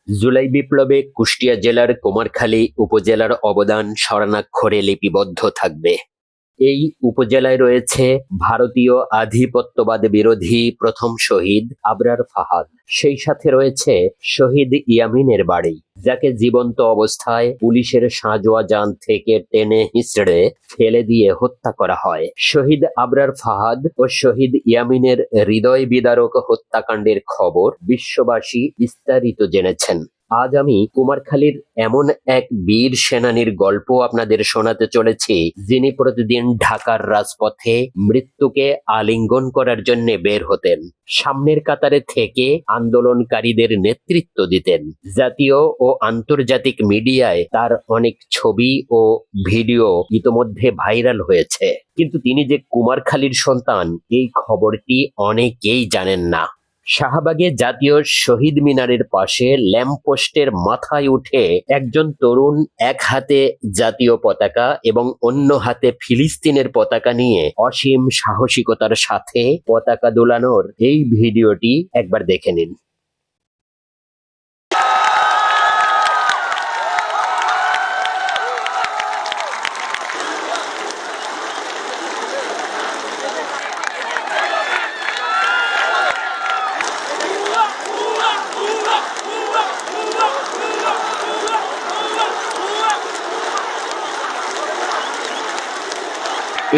জুলাই বিপ্লবে কুষ্টিয়া জেলার কুমারখালী উপজেলার অবদান স্মরণাক্ষরে লিপিবদ্ধ থাকবে। এই উপজেলায় রয়েছে ভারতীয় আধিপত্যবাদ বিরোধী প্রথম শহীদ আবরার ফাহাদ। সেই সাথে রয়েছে শহীদ ইয়ামিনের বাড়ি, যাকে জীবন্ত অবস্থায় পুলিশের সাঁজোয়া যান থেকে টেনে হিঁচড়ে ফেলে দিয়ে হত্যা করা হয়। শহীদ আবরার ফাহাদ ও শহীদ ইয়ামিনের হৃদয় বিদারক হত্যাকাণ্ডের খবর বিশ্ববাসী বিস্তারিত জেনেছেন। আজ আমি কুমারখালীর এমন এক বীর সেনানীর গল্প আপনাদের শোনাতে চলেছি, যিনি প্রতিদিন ঢাকার রাজপথে মৃত্যুকে আলিঙ্গন করার জন্য বের হতেন। সামনের কাতারে থেকে আন্দোলনকারীদের নেতৃত্ব দিতেন। জাতীয় ও আন্তর্জাতিক মিডিয়ায় তার অনেক ছবি ও ভিডিও ইতোমধ্যে ভাইরাল হয়েছে, কিন্তু তিনি যে কুমারখালীর সন্তান এই খবরটি অনেকেই জানেন না। শাহবাগে জাতীয় শহীদ মিনারের পাশে ল্যাম্পপোস্টের মাথায় উঠে একজন তরুণ এক হাতে জাতীয় পতাকা এবং অন্য হাতে ফিলিস্তিনের পতাকা নিয়ে অসীম সাহসিকতার সাথে পতাকা দোলানোর এই ভিডিওটি একবার দেখে নিন।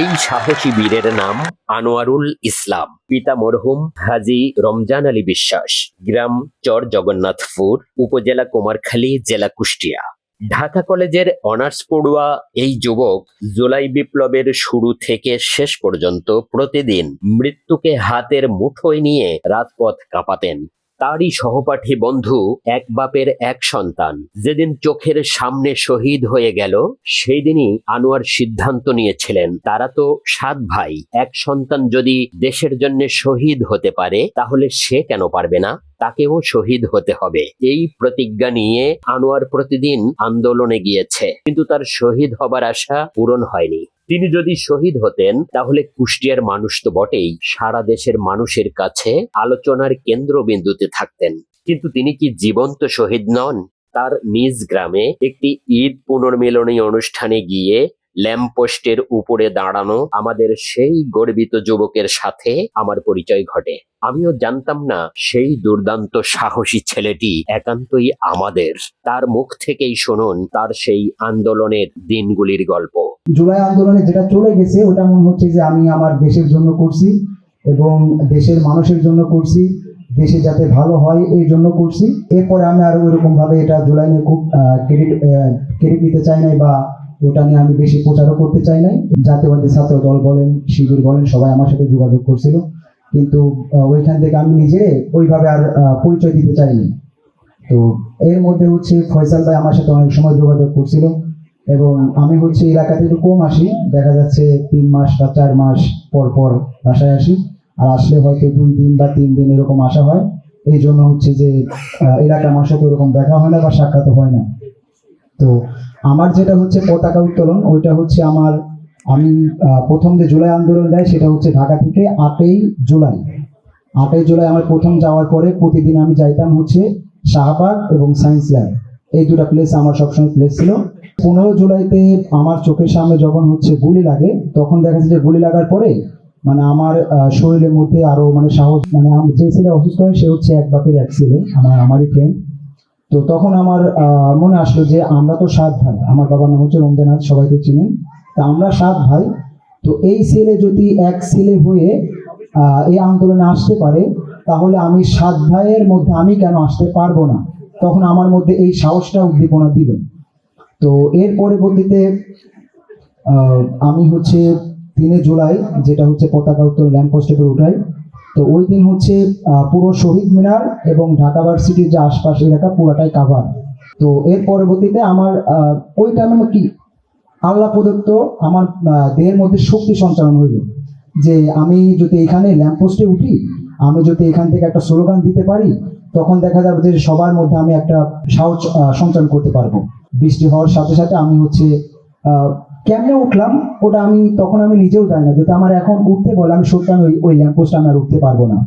এই সাহসী বীরের নাম আনোয়ারুল ইসলাম। পিতা মরহুম হাজী রমজান আলী বিশ্বাস, গ্রাম চর জগন্নাথপুর, উপজেলা কুমারখালী, জেলা কুষ্টিয়া। ঢাকা কলেজের অনার্স পড়ুয়া এই যুবক জুলাই বিপ্লবের শুরু থেকে শেষ পর্যন্ত প্রতিদিন মৃত্যুকে হাতের মুঠোয় নিয়ে রাজপথ কাঁপাতেন। তারই সহপাঠী বন্ধু এক বাপের এক সন্তান যেদিন চোখের সামনে শহীদ হয়ে গেল, সেই দিনই আনোয়ার সিদ্ধান্ত নিয়েছিলেন, তারা তো 7 ভাই, এক সন্তান যদি দেশের জন্য শহীদ হতে পারে তাহলে সে কেন পারবে না, তাকেও শহীদ হতে হবে। এই প্রতিজ্ঞা নিয়ে আনোয়ার প্রতিদিন আন্দোলনে গিয়েছে, কিন্তু তার শহীদ হবার আশা পূরণ হয়নি। তিনি যদি শহীদ হতেন তাহলে কুষ্টিয়ার মানুষ তো বটেই, সারা দেশের মানুষের কাছে আলোচনার কেন্দ্রবিন্দুতে থাকতেন। কিন্তু তিনি কি জীবন্ত শহীদ নন? তার নিজ গ্রামে একটি ঈদ পুনর্মিলনী অনুষ্ঠানে গিয়ে ল্যাম্পপোস্টের উপরে দাঁড়ানো আমাদের সেই গর্বিত যুবকের সাথে আমার পরিচয় ঘটে। আমিও জানতাম না সেই দুর্দান্ত সাহসী ছেলেটি একান্তই আমাদের। তার মুখ থেকেই শুনুন তার সেই আন্দোলনের দিনগুলির গল্প। জুলাই আন্দোলনে যেটা চলে গেছে ওটা মনে হচ্ছে যে আমি আমার দেশের জন্য করছি এবং দেশের মানুষের জন্য করছি, দেশে যাতে ভালো হয় এই জন্য করছি। এরপরে আমি আরো ওইরকম ভাবে এটা জুলাই নিয়ে খুব ক্রেডিট নিতে চাই নাই বা ওটা নিয়ে আমি বেশি প্রচারও করতে চাই নাই। জাতীয়বাদী ছাত্র দল বলেন, শিবির বলেন, সবাই আমার সাথে যোগাযোগ করছিল, কিন্তু ওইখান থেকে আমি নিজে ওইভাবে আর পরিচয় দিতে চাইনি। তো এর মধ্যে হচ্ছে ফয়সাল ভাই আমার সাথে অনেক সময় যোগাযোগ করছিল এবং আমি হচ্ছে এলাকাতে একটু কম আসি, দেখা যাচ্ছে 3 মাস বা 4 মাস পর পর বাসায় আসি, আর আসলে হয়তো 2 দিন বা 3 দিন এরকম আসা হয়। এই জন্য হচ্ছে যে এলাকার আমার সাথে ওরকম দেখা হয় না বা সাক্ষাৎ হয় না। তো আমার যেটা হচ্ছে পতাকা উত্তোলন, ওইটা হচ্ছে আমি প্রথম যে জুলাই আন্দোলন দেয় সেটা হচ্ছে ঢাকা থেকে 8ই জুলাই আমার প্রথম যাওয়ার পরে প্রতিদিন আমি যাইতাম হচ্ছে শাহবাগ এবং সায়েন্স ল্যাব, এই 2টা প্লেস আমার সবসময় প্লেস ছিল। 15 জুলাইতে আমার চোখের সামনে যখন হচ্ছে গুলি লাগে, তখন দেখা যাচ্ছে যে গুলি লাগার পরে মানে আমার শরীরের মধ্যে আরো মানে সাহস, মানে যে ছেলে অসুস্থ হয় সে হচ্ছে এক বাপের এক ছেলে, আমারই ফ্রেন্ড। তো তখন আমার মনে আসলো যে আমরা তো 7 ভাই, আমার বাবার নাম হচ্ছে রমজান, সবাই তো চিনেন। তা আমরা 7 ভাই, তো এই ছেলে যদি এক ছেলে হয়ে এই আন্দোলনে আসতে পারে তাহলে আমি 7 ভাইয়ের মধ্যে আমি কেন আসতে পারবো না? তখন আমার মধ্যে এই সাহসটা উদ্দীপনা দিল। তো এর পরবর্তীতে আমি হচ্ছে 3 জুলাই যেটা হচ্ছে পতাকা উত্তোলন ল্যাম্পপোস্টে করে উঠাই। তো ওই দিন হচ্ছে পুরো শহীদ মিনার এবং ঢাকা ভার্সিটির যে আশপাশ এলাকা পুরোটাই কাভার। তো এর পরবর্তীতে আমার ওই টাইমে কি আল্লাহ প্রদত্ত আমার দেহের মধ্যে শক্তি সঞ্চালন হইল যে আমি যদি এখানে ল্যাম্পপোস্টে উঠি, আমি যদি এখান থেকে একটা স্লোগান দিতে পারি, তখন দেখা যাবে যে সবার মধ্যে আমি একটা সাহস সঞ্চালন করতে পারবো। বৃষ্টি হওয়ার সাথে সাথে আমি হচ্ছে কেমনে উঠলাম ওটা তখন আমি নিজেও জানি না। যদি আমার এখন উঠতে বলে আমি সত্যি আমি ওই ল্যাম্পপোস্টে আমি আর উঠতে পারবো না।